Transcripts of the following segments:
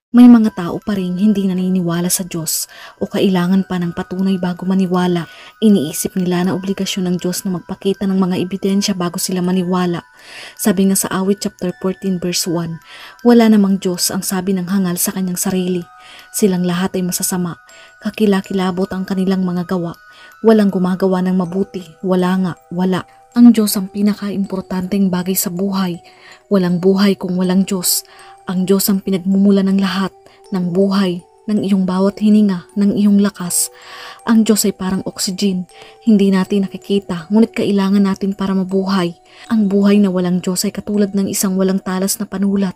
May mga tao pa ring hindi naniniwala sa Diyos o kailangan pa ng patunay bago maniwala. Iniisip nila na obligasyon ng Diyos na magpakita ng mga ebidensya bago sila maniwala. Sabi nga sa Awit chapter 14 verse 1, wala namang Diyos ang sabi ng hangal sa kanyang sarili. Silang lahat ay masasama, kakilakilabot ang kanilang mga gawa. Walang gumagawa ng mabuti, wala. Ang Diyos ang pinaka-importanteng bagay sa buhay. Walang buhay kung walang Diyos. Ang Diyos ang pinagmumula ng lahat, ng buhay, ng iyong bawat hininga, ng iyong lakas. Ang Diyos ay parang oxygen. Hindi natin nakikita, ngunit kailangan natin para mabuhay. Ang buhay na walang Diyos ay katulad ng isang walang talas na panulat.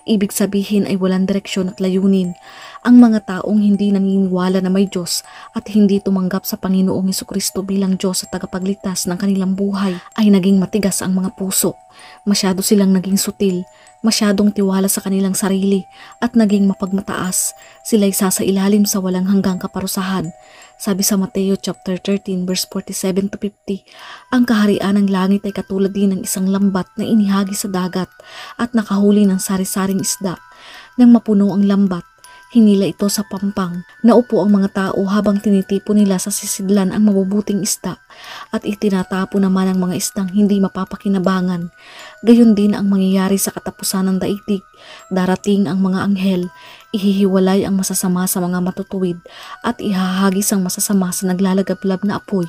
Ibig sabihin ay walang direksyon at layunin. Ang mga taong hindi naniniwala na may Diyos at hindi tumanggap sa Panginoong Hesukristo bilang Diyos at tagapagligtas ng kanilang buhay ay naging matigas ang mga puso. Masyado silang naging sutil, masyadong tiwala sa kanilang sarili at naging mapagmataas. Sila'y sasailalim sa walang hanggang kaparusahan. Sabi sa Mateo chapter 13 verse 47 to 50, ang kaharian ng langit ay katulad din ng isang lambat na inihagi sa dagat at nakahuli ng sari-saring isda. Nang mapuno ang lambat, hinila ito sa pampang. Naupo ang mga tao habang tinitipon nila sa sisidlan ang mabubuting isda at itinatapo naman ang mga isdang hindi mapapakinabangan. Gayon din ang mangyayari sa katapusan ng daigdig. Darating ang mga anghel, ihihiwalay ang masasama sa mga matutuwid at ihahagis ang masasama sa naglalagablab na apoy.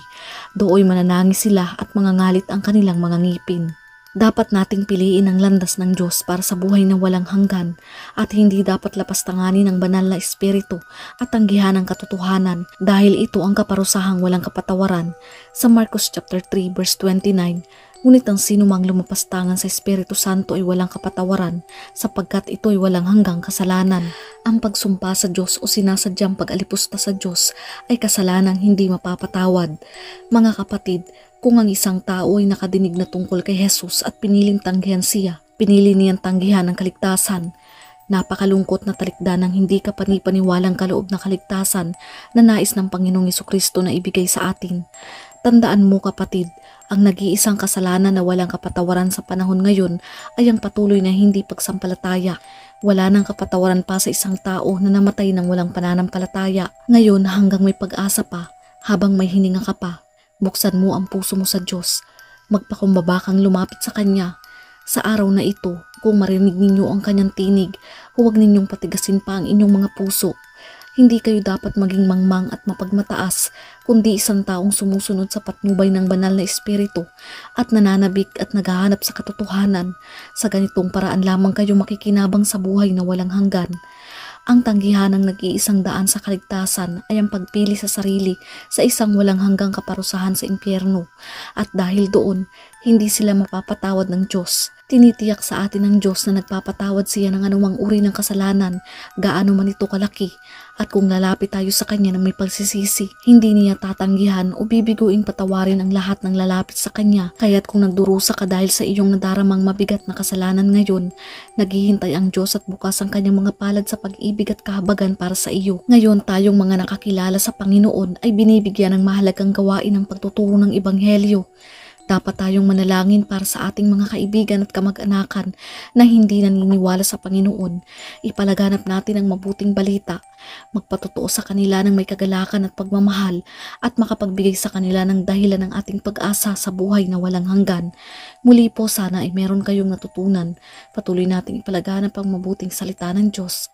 Dooy mananangis sila at mangangalit ang kanilang mga ngipin. Dapat nating piliin ang landas ng Diyos para sa buhay na walang hanggan at hindi dapat lapastanganin ng banal na espiritu at tanggihan ang katotohanan dahil ito ang kaparusahang walang kapatawaran. Sa Marcos chapter 3 verse 29, ngunit ang sinumang lumapastangan sa Espiritu Santo ay walang kapatawaran sapagkat ito ay walang hanggang kasalanan. Ang pagsumpa sa Diyos o sinasadyang pag-alipusta sa Diyos ay kasalanang hindi mapapatawad. Mga kapatid, kung ang isang tao ay nakadinig na tungkol kay Jesus at piniling tanggihan siya, pinili niyang tanggihan ang kaligtasan. Napakalungkot na talikdan ng hindi kapanipaniwalang kaloob na kaligtasan na nais ng Panginoong Hesukristo na ibigay sa atin. Tandaan mo kapatid, ang nag-iisang kasalanan na walang kapatawaran sa panahon ngayon ay ang patuloy na hindi pagsampalataya. Wala nang kapatawaran pa sa isang tao na namatay ng walang pananampalataya. Ngayon hanggang may pag-asa pa, habang may hininga ka pa, buksan mo ang puso mo sa Diyos. Magpakumbaba kang lumapit sa Kanya. Sa araw na ito, kung marinig ninyo ang Kanyang tinig, huwag ninyong patigasin pa ang inyong mga puso. Hindi kayo dapat maging mangmang at mapagmataas, kundi isang taong sumusunod sa patnubay ng banal na espiritu at nananabik at naghahanap sa katotohanan. Sa ganitong paraan lamang kayo makikinabang sa buhay na walang hanggan. Ang tanggihan ng nag-iisang daan sa kaligtasan ay ang pagpili sa sarili sa isang walang hanggang kaparusahan sa impyerno. At dahil doon, hindi sila mapapatawad ng Diyos. Tinitiyak sa atin ng Diyos na nagpapatawad siya ng anumang uri ng kasalanan, gaano man ito kalaki. At kung lalapit tayo sa Kanya ng may pagsisisi, hindi niya tatanggihan o bibiguing patawarin ang lahat ng lalapit sa Kanya. Kaya't kung nagdurusa ka dahil sa iyong nadaramang mabigat na kasalanan ngayon, naghihintay ang Diyos at bukas ang Kanyang mga palad sa pag-ibig at kahabagan para sa iyo. Ngayon tayong mga nakakilala sa Panginoon ay binibigyan ng mahalagang gawain ng pagtuturo ng Ebanghelyo. Dapat tayong manalangin para sa ating mga kaibigan at kamag-anakan na hindi naniniwala sa Panginoon. Ipalaganap natin ang mabuting balita, magpatotoo sa kanila ng may kagalakan at pagmamahal at makapagbigay sa kanila ng dahilan ng ating pag-asa sa buhay na walang hanggan. Muli po sana ay meron kayong natutunan. Patuloy nating ipalaganap ang mabuting salita ng Diyos.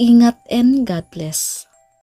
Ingat and God bless.